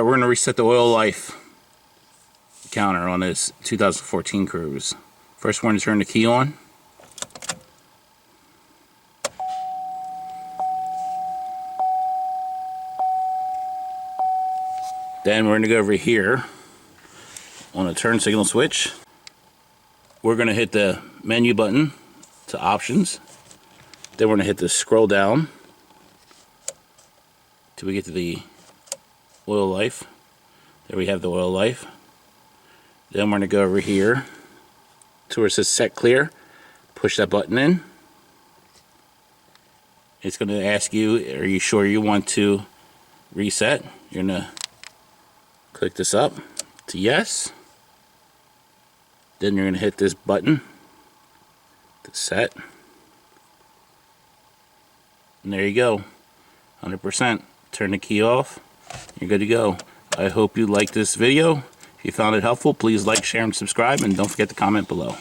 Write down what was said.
Alright, we're going to reset the oil life counter on this 2014 Cruze. First, we're going to turn the key on. Then we're going to go over here on the turn signal switch. We're going to hit the menu button to options. Then we're going to hit the scroll down till we get to the oil life. There we have the oil life. Then we're going to go over here to where it says set clear. Push that button in. It's going to ask you, are you sure you want to reset? You're going to click this up to yes. Then you're going to hit this button to set. And there you go. 100%. Turn the key off. You're good to go. I hope you liked this video. If you found it helpful, please like, share, and subscribe, and don't forget to comment below.